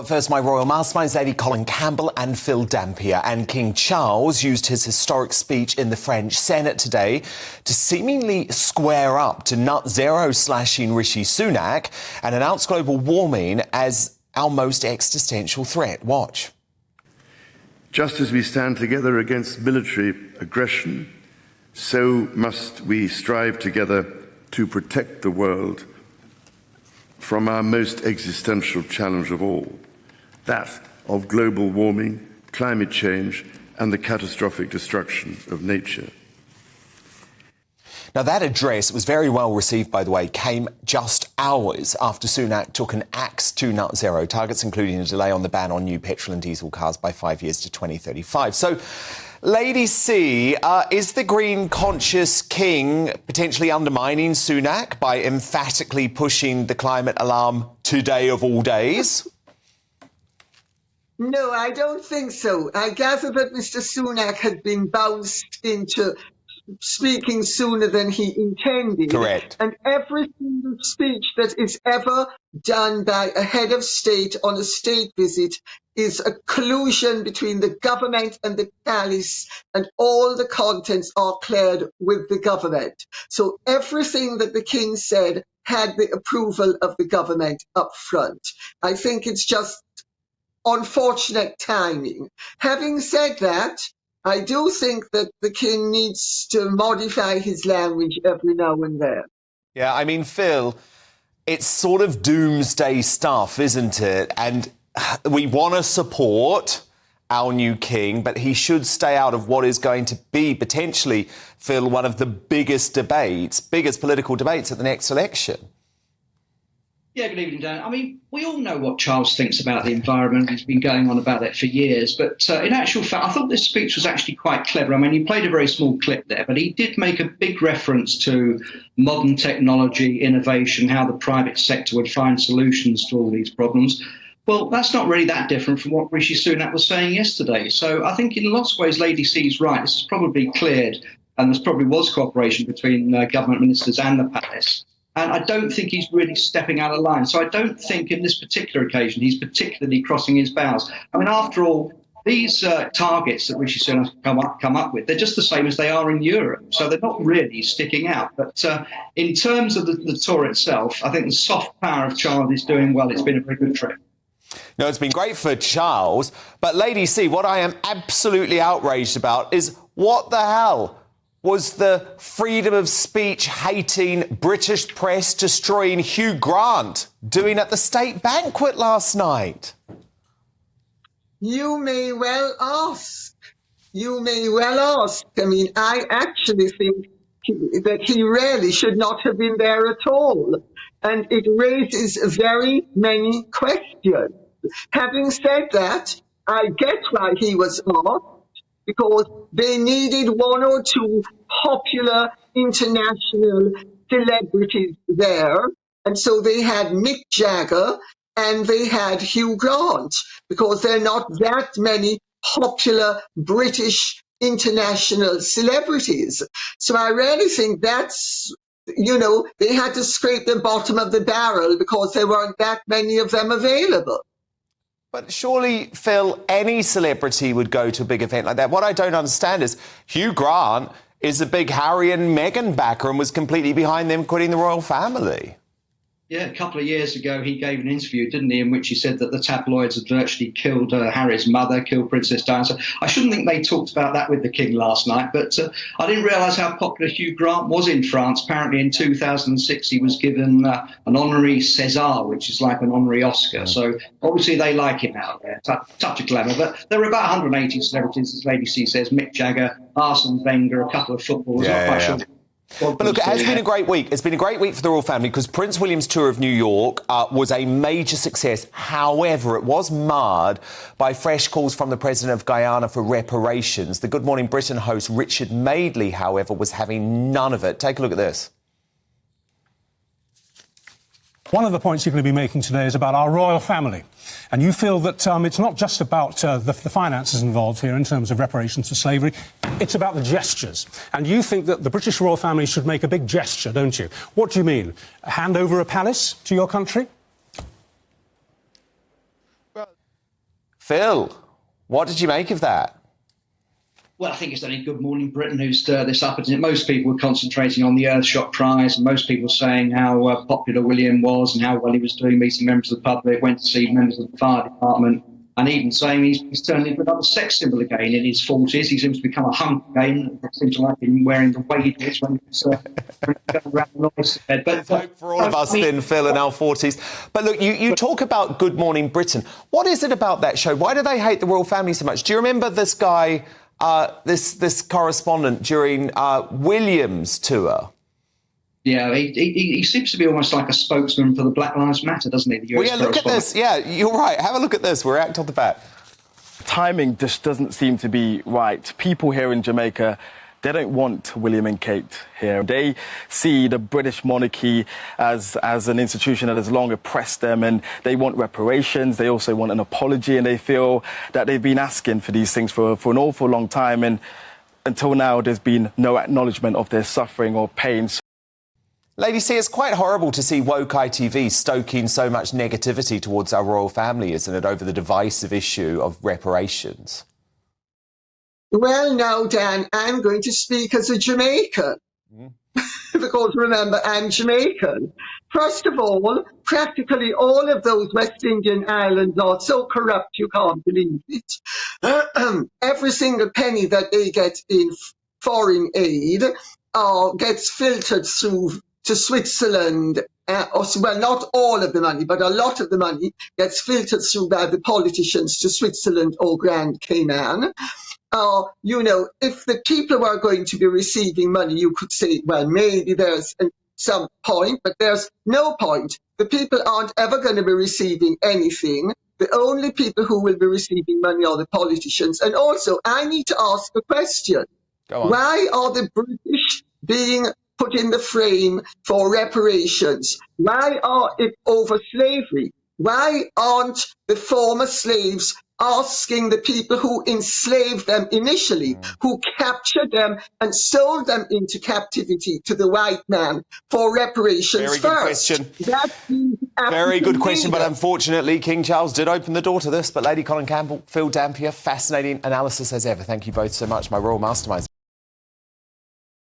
first, my royal masterminds, Lady Colin Campbell and Phil Dampier. And King Charles used his historic speech in the French Senate today to seemingly square up to nut zero slashing Rishi Sunak and announce global warming as our most existential threat. Watch. Just as we stand together against military aggression, so must we strive together to protect the world from our most existential challenge of all, that of global warming, climate change, and the catastrophic destruction of nature. Now, that address, it was very well received, by the way, came just hours after Sunak took an axe to nut zero targets, including a delay on the ban on new petrol and diesel cars by 5 years to 2035. So, Lady C, is the green-conscious king potentially undermining Sunak by emphatically pushing the climate alarm today of all days? No, I don't think so. I gather that Mr. Sunak has been bounced into speaking sooner than he intended. Correct. And every single speech that is ever done by a head of state on a state visit is a collusion between the government and the palace, and all the contents are cleared with the government. So everything that the king said had the approval of the government up front. I think it's just unfortunate timing. Having said that, I do think that the king needs to modify his language every now and then. Yeah, I mean, Phil, it's sort of doomsday stuff, isn't it? And we want to support our new king, but he should stay out of what is going to be potentially, Phil, one of the biggest political debates at the next election. Yeah, good evening, Dan. I mean, we all know what Charles thinks about the environment. He's been going on about it for years. But in actual fact, I thought this speech was actually quite clever. I mean, he played a very small clip there, but he did make a big reference to modern technology, innovation, how the private sector would find solutions to all these problems. Well, that's not really that different from what Rishi Sunak was saying yesterday. So I think in lots of ways, Lady C's right. This is probably cleared, and there probably was cooperation between government ministers and the palace. And I don't think he's really stepping out of line. So I don't think in this particular occasion he's particularly crossing his bounds. I mean, after all, these targets that Rishi Sunak come up with, they're just the same as they are in Europe. So they're not really sticking out. But in terms of the tour itself, I think the soft power of Charles is doing well. It's been a very good trip. No, it's been great for Charles. But Lady C, what I am absolutely outraged about is what the hell was the freedom of speech hating British press destroying Hugh Grant doing at the state banquet last night? You may well ask. You may well ask. I mean, I actually think that he really should not have been there at all. And it raises very many questions. Having said that, I get why he was asked, because they needed one or two popular international celebrities there. And so they had Mick Jagger and they had Hugh Grant, because there are not that many popular British international celebrities. So I really think that's, they had to scrape the bottom of the barrel because there weren't that many of them available. But surely, Phil, any celebrity would go to a big event like that. What I don't understand is Hugh Grant is a big Harry and Meghan backer and was completely behind them quitting the royal family. Yeah, a couple of years ago, he gave an interview, didn't he, in which he said that the tabloids had virtually killed Harry's mother, killed Princess Diana. So I shouldn't think they talked about that with the king last night, but I didn't realise how popular Hugh Grant was in France. Apparently in 2006, he was given an honorary César, which is like an honorary Oscar. So obviously they like him out there. Touch of glamour. But there are about 180 celebrities, as Lady C says: Mick Jagger, Arsene Wenger, a couple of footballers. Not quite sure. But look, it has been a great week. It's been a great week for the royal family because Prince William's tour of New York was a major success. However, it was marred by fresh calls from the president of Guyana for reparations. The Good Morning Britain host Richard Madeley, however, was having none of it. Take a look at this. One of the points you're going to be making today is about our royal family. And you feel that it's not just about the finances involved here in terms of reparations for slavery, it's about the gestures. And you think that the British royal family should make a big gesture, don't you? What do you mean? Hand over a palace to your country? Phil, what did you make of that? Well, I think it's only Good Morning Britain who stirred this up, isn't it? Most people were concentrating on the Earthshot Prize, and most people saying how popular William was and how well he was doing, meeting members of the public, went to see members of the fire department, and even saying he's turned into another sex symbol again in his 40s. He seems to become a hunk again. It seems to like him wearing the waders when he's going around the noise bed. But There's hope for all of us, thin Phil, in our 40s. But look, you talk about Good Morning Britain. What is it about that show? Why do they hate the royal family so much? Do you remember this guy, this correspondent during William's tour? Yeah, he seems to be almost like a spokesman for the Black Lives Matter, doesn't he? The US Well, yeah, look at this. Yeah, you're right. Have a look at this. We're act on the back. Timing just doesn't seem to be right. People here in Jamaica, they don't want William and Kate here. They see the British monarchy as an institution that has long oppressed them, and they want reparations. They also want an apology, and they feel that they've been asking for these things for an awful long time, and until now there's been no acknowledgement of their suffering or pain. Lady C, it's quite horrible to see woke ITV stoking so much negativity towards our royal family, isn't it, over the divisive issue of reparations? Well, now, Dan, I'm going to speak as a Jamaican. Because remember, I'm Jamaican. First of all, practically all of those West Indian islands are so corrupt you can't believe it. Every single penny that they get in foreign aid gets filtered through to Switzerland. Well, not all of the money, but a lot of the money gets filtered through by the politicians to Switzerland or Grand Cayman. If the people were going to be receiving money, you could say, well, maybe there's some point, but there's no point. The people aren't ever going to be receiving anything. The only people who will be receiving money are the politicians. And also, I need to ask a question. Go on. Why are the British being put in the frame for reparations? Why are it over slavery? Why aren't the former slaves asking the people who enslaved them initially, who captured them and sold them into captivity to the white man for reparations Very good first? question. Very good question, but unfortunately, King Charles did open the door to this. But Lady Colin Campbell, Phil Dampier, fascinating analysis as ever. Thank you both so much, my royal masterminds.